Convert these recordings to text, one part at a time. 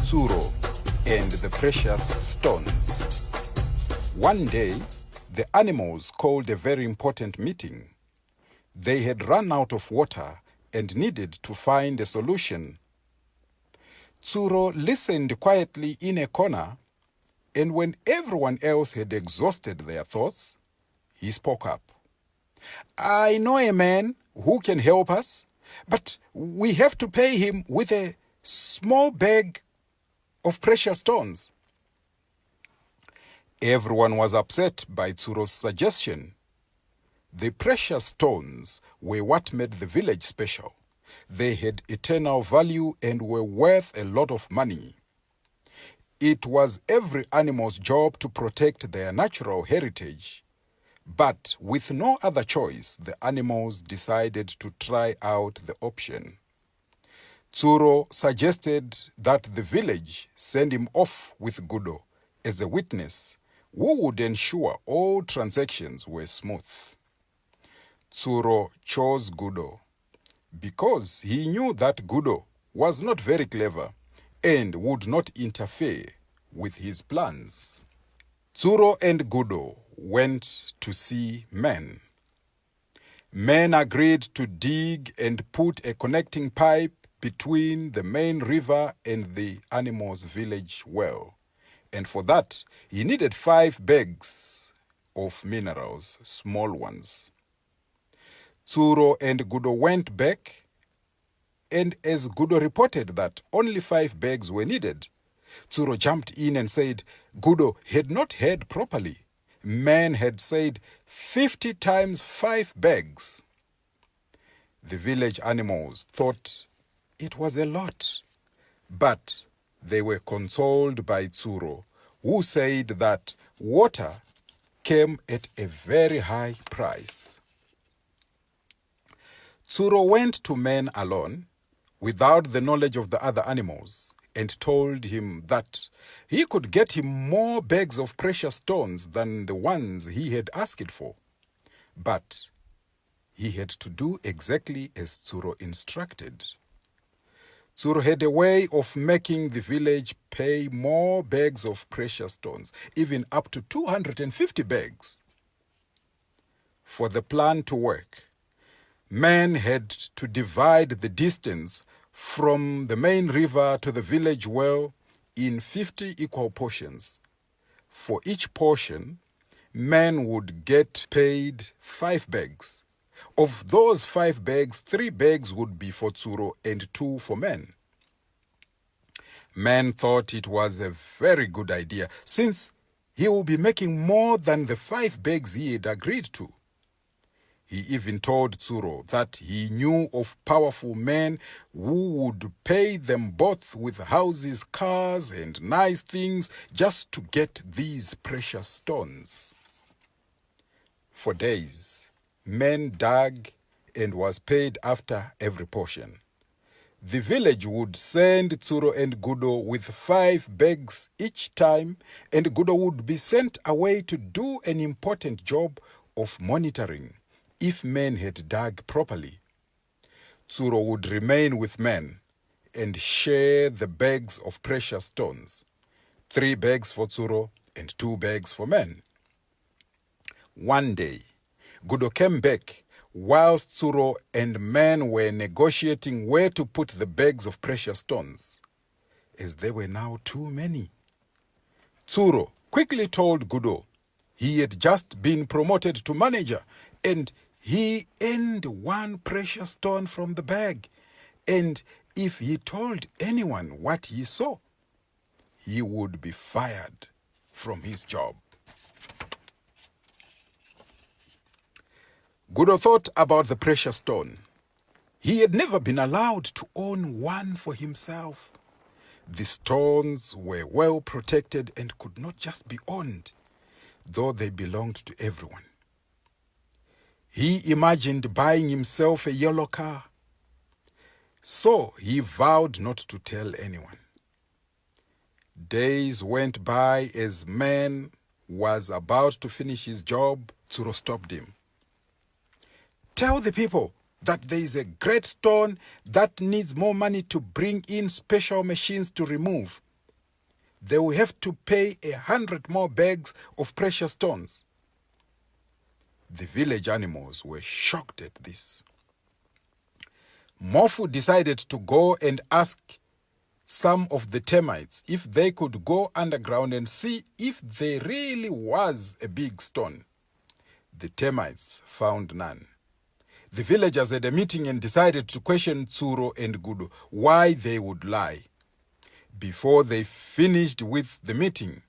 Tsuro and the precious stones. One day, the animals called a very important meeting. They had run out of water and needed to find a solution. Tsuro listened quietly in a corner, and when everyone else had exhausted their thoughts, he spoke up. "I know a man who can help us, but we have to pay him with a small bag of precious stones." Everyone was upset by Tsuro's suggestion. The precious stones were what made the village special. They had eternal value and were worth a lot of money. It was every animal's job to protect their natural heritage. But with no other choice, the animals decided to try out the option. Tsuro suggested that the village send him off with Gudo as a witness who would ensure all transactions were smooth. Tsuro chose Gudo because he knew that Gudo was not very clever and would not interfere with his plans. Tsuro and Gudo went to see men. Men agreed to dig and put a connecting pipe between the main river and the animal's village well. And for that, he needed 5 bags of minerals, small ones. Tsuro and Gudo went back, and as Gudo reported that only 5 bags were needed, Tsuro jumped in and said Gudo had not heard properly. Men had said 50 times 5 bags. The village animals thought it was a lot, but they were consoled by Tsuro, who said that water came at a very high price. Tsuro went to men alone, without the knowledge of the other animals, and told him that he could get him more bags of precious stones than the ones he had asked for. But he had to do exactly as Tsuro instructed. Tsuro had a way of making the village pay more bags of precious stones, even up to 250 bags. For the plan to work, men had to divide the distance from the main river to the village well in 50 equal portions. For each portion, men would get paid 5 bags. Of those 5 bags, 3 bags would be for Tsuro and 2 for men. Men thought it was a very good idea, since he would be making more than the 5 bags he had agreed to. He even told Tsuro that he knew of powerful men who would pay them both with houses, cars, and nice things just to get these precious stones. For days, men dug and was paid after every portion. The village would send Tsuro and Gudo with 5 bags each time, and Gudo would be sent away to do an important job of monitoring if men had dug properly. Tsuro would remain with men and share the bags of precious stones, 3 bags for Tsuro and 2 bags for men. One day, Gudo came back whilst Tsuro and men were negotiating where to put the bags of precious stones, as there were now too many. Tsuro quickly told Gudo he had just been promoted to manager, and he earned 1 precious stone from the bag, and if he told anyone what he saw, he would be fired from his job. Gudo thought about the precious stone. He had never been allowed to own one for himself. The stones were well protected and could not just be owned, though they belonged to everyone. He imagined buying himself a yellow car, so he vowed not to tell anyone. Days went by. As man was about to finish his job, Tsuro stopped him. "Tell the people that there is a great stone that needs more money to bring in special machines to remove," they will have to pay 100 more bags of precious stones. The village animals were shocked at this. Mofu decided to go and ask some of the termites if they could go underground and see if there really was a big stone. The termites found none. The villagers had a meeting and decided to question Tsuro and Gudo why they would lie. Before they finished with the meeting,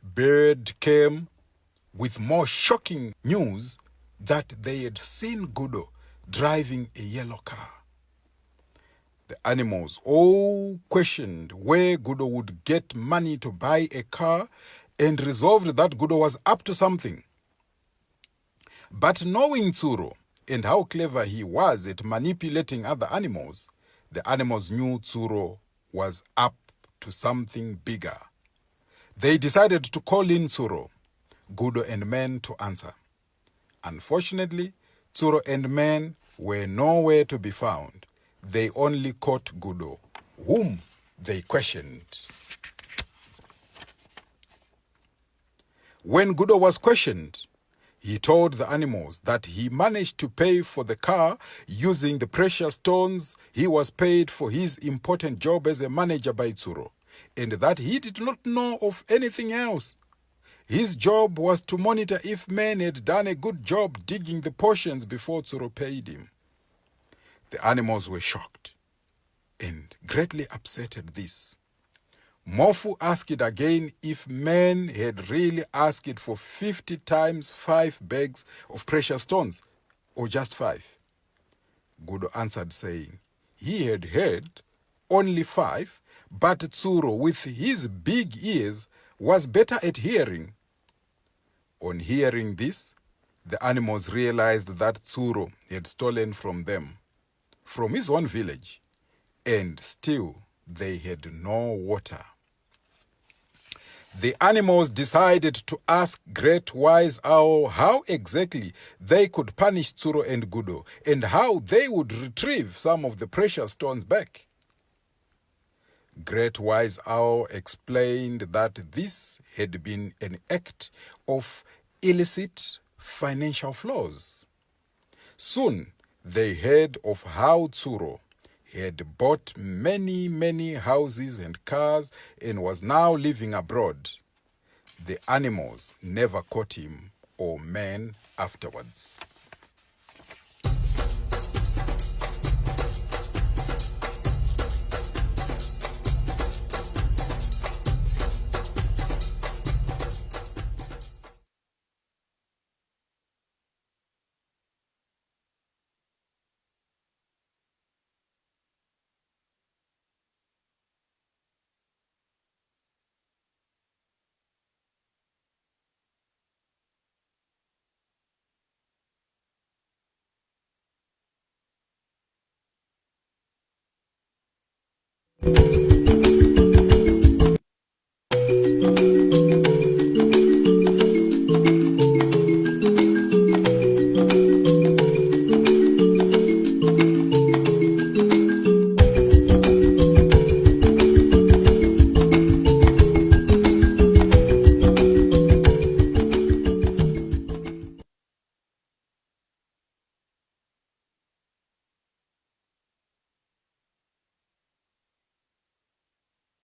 Bird came with more shocking news that they had seen Gudo driving a yellow car. The animals all questioned where Gudo would get money to buy a car and resolved that Gudo was up to something. But knowing Tsuro and how clever he was at manipulating other animals, the animals knew Tsuro was up to something bigger. They decided to call in Tsuro, Gudo and Men to answer. Unfortunately, Tsuro and Men were nowhere to be found. They only caught Gudo, whom they questioned. When Gudo was questioned, he told the animals that he managed to pay for the car using the precious stones he was paid for his important job as a manager by Tsuro, and that he did not know of anything else. His job was to monitor if Men had done a good job digging the portions before Tsuro paid him. The animals were shocked and greatly upset at this. Mofu asked again if Men had really asked for 50 times 5 bags of precious stones, or just 5. Gudo answered saying he had heard only 5, but Tsuro, with his big ears, was better at hearing. On hearing this, the animals realized that Tsuro had stolen from them, from his own village, and still they had no water. The animals decided to ask Great Wise Owl how exactly they could punish Tsuro and Gudo and how they would retrieve some of the precious stones back. Great Wise Owl explained that this had been an act of illicit financial flows. Soon they heard of how Tsuro had bought many houses and cars and was now living abroad. The animals never caught him or Men afterwards.